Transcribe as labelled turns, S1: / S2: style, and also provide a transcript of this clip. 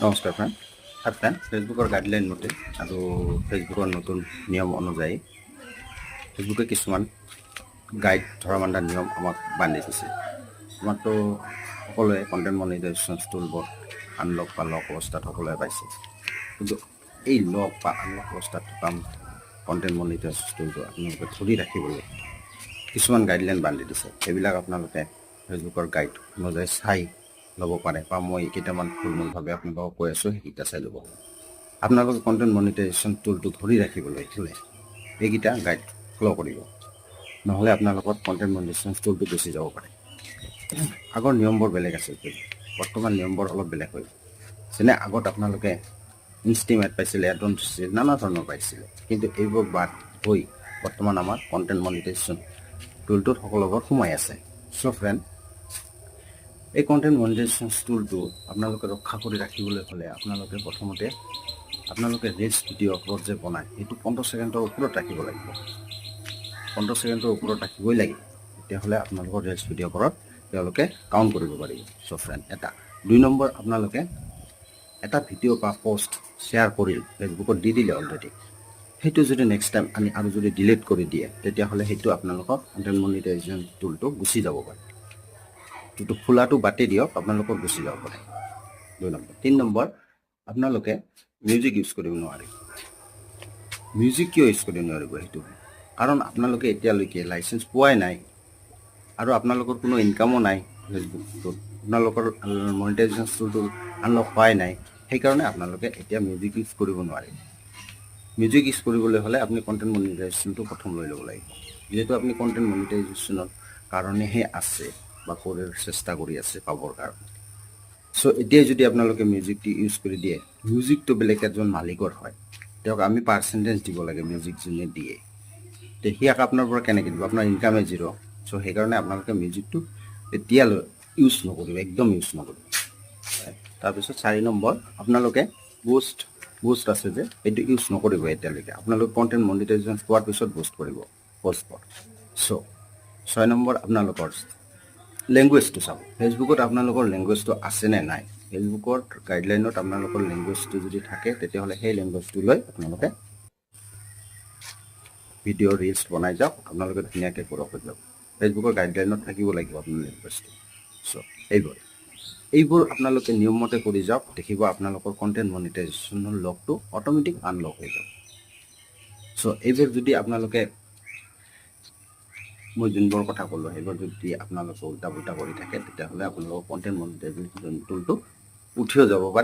S1: নমস্কাৰ ফ্ৰেণ্ড ফেচবুকৰ গাইডলাইন মতে আৰু ফেচবুকৰ নতুন নিয়ম অনুযায়ী ফেচবুকে কিছুমান গাইড ধৰা বান্ধা নিয়ম আমাক বান্ধি দিছে। আমাকতো সকলোৱে কণ্টেণ্ট মনিটাইজেশ্যন টুলবোৰ আনলক বা লক অৱস্থাত সকলোৱে পাইছে, কিন্তু এই লক বা আনলক অৱস্থাত থকা কণ্টেণ্ট মনিটাইজেশ্যন টুলটো আপোনালোকে ধৰি ৰাখিবলৈ কিছুমান গাইডলাইন বান্ধি দিছে। সেইবিলাক আপোনালোকে ফেচবুকৰ গাইড অনুযায়ী চাই ল'ব পাৰে, বা মই কেইটামান থুলমূলভাৱে আপোনালোকক কৈ আছোঁ, সেইকেইটা চাই ল'ব। আপোনালোকে কণ্টেণ্ট মনিটাইজেশ্যন টুলটো ধৰি ৰাখিবলৈ হ'লে এইকেইটা গাইড ফ'ল' কৰিব, নহ'লে আপোনালোকৰ কণ্টেণ্ট মনিটাইজেশ্যন টুলটো গুচি যাব পাৰে। আগৰ নিয়মবোৰ বেলেগ আছিল, বৰ্তমান নিয়মবোৰ অলপ বেলেগ হৈ, যেনে আগত আপোনালোকে ইনষ্টিমেট পাইছিলে, এডন পাইছিলে, নানা ধৰণৰ পাইছিলে, কিন্তু এইবোৰ বাদ হৈ বৰ্তমান আমাৰ কণ্টেণ্ট মনিটাইজেশ্যন টুলটোত সকলোবোৰ সোমাই আছে। চ' ফ্ৰেণ্ড, এই কণ্টেণ্ট মনিটাইজেশ্যন টুলটো আপোনালোকে ৰক্ষা কৰি ৰাখিবলৈ হ'লে আপোনালোকে প্ৰথমতে আপোনালোকে ৰিলছ ভিডিঅ'বোৰ যে বনায় সেইটো 15 ছেকেণ্ডৰ ওপৰত ৰাখিব লাগিব। 15 ছেকেণ্ডৰ ওপৰত ৰাখিবই লাগিব, তেতিয়াহ'লে আপোনালোকৰ ৰিলছ ভিডিঅ'বোৰত তেওঁলোকে কাউণ্ট কৰিব পাৰিব। চ' ফ্ৰেণ্ড, 2 নম্বৰ, আপোনালোকে এটা ভিডিঅ' বা পষ্ট শ্বেয়াৰ কৰিল, ফেচবুকত দি দিলে অলৰেডি, সেইটো যদি নেক্সট টাইম আনি আৰু যদি ডিলিট কৰি দিয়ে, তেতিয়াহ'লে সেইটো আপোনালোকৰ কণ্টেণ্ট মনিটাইজেশ্যন টুলটো গুচি যাব পাৰে। কিন্তু খোলাটো বাতি দিয়ক, আপোনালোকৰ গুচি যাব পাৰে। 2 নম্বৰ। 3 নম্বৰ, আপোনালোকে মিউজিক ইউজ কৰিব নোৱাৰিব। মিউজিক কিয় ইউজ কৰিব নোৱাৰিব? সেইটো কাৰণ আপোনালোকে এতিয়ালৈকে লাইচেঞ্চ পোৱাই নাই আৰু আপোনালোকৰ কোনো ইনকামো নাই ফেচবুকটোত, আপোনালোকৰ মনিটাইজেশ্যন টুলটো আনলক হোৱাই নাই, সেইকাৰণে আপোনালোকে এতিয়া মিউজিক ইউজ কৰিব নোৱাৰিব। মিউজিক ইউজ কৰিবলৈ হ'লে আপুনি কণ্টেণ্ট মনিটাইজেশ্যনটো প্ৰথম লৈ ল'ব লাগিব। যিহেতু আপুনি কণ্টেণ্ট মনিটাইজেশ্যনৰ কাৰণেহে আছে বা কৰাৰ চেষ্টা কৰি আছে পাবৰ কাৰণে। চ' এতিয়াই যদি আপোনালোকে মিউজিকটো ইউজ কৰি দিয়ে, মিউজিকটো বেলেগ এজন মালিকৰ হয়, তেওঁক আমি পাৰ্চেণ্টেজ দিব লাগে মিউজিক যোনে দিয়ে, তেতিয়াক আপোনাৰ পৰা কেনেকৈ দিব? আপোনাৰ ইনকামে জিৰ'। চ' সেইকাৰণে আপোনালোকে মিউজিকটো এতিয়ালৈ ইউজ নকৰিব, একদম ইউজ নকৰিব। তাৰপিছত 4 নম্বৰ, আপোনালোকে বুষ্ট আছে যে, সেইটো ইউজ নকৰিব এতিয়ালৈকে। আপোনালোকে কণ্টেণ্ট মনিটাইজেশ্যন পোৱাৰ পিছত বুষ্ট কৰিব পষ্টবোৰ। চ' 6 নম্বৰ, আপোনালোকৰ লেংগুৱেজটো চাব। ফেচবুকত আপোনালোকৰ লেংগুৱেজটো আছেনে নাই? ফেচবুকৰ গাইডলাইনত আপোনালোকৰ লেংগুৱেজটো যদি থাকে, তেতিয়াহ'লে সেই লেংগুৱেজটো লৈ আপোনালোকে ভিডিঅ' ৰিলছ বনাই যাওক, আপোনালোকে ধুনীয়াকৈ গ্ৰ' হৈ যাব। ফেচবুকৰ গাইডলাইনত থাকিব লাগিব আপোনাৰ লেংগুৱেজটো। চ' এইবোৰ আপোনালোকে নিয়মমতে কৰি যাওক, দেখিব আপোনালোকৰ কণ্টেণ্ট মনিটাইজেশ্যনৰ লকটো অট'মেটিক আনলক হৈ যাব। চ' এইবোৰ যদি আপোনালোকে, মই যোনবোৰ কথা ক'লোঁ, সেইবোৰ যদি আপোনালোকে উল্টা পুল্টা কৰি থাকে, তেতিয়াহ'লে আপোনালোকৰ কণ্টেণ্ট মনিটাইজেশ্যন টুলটো উঠিও যাব পাৰে।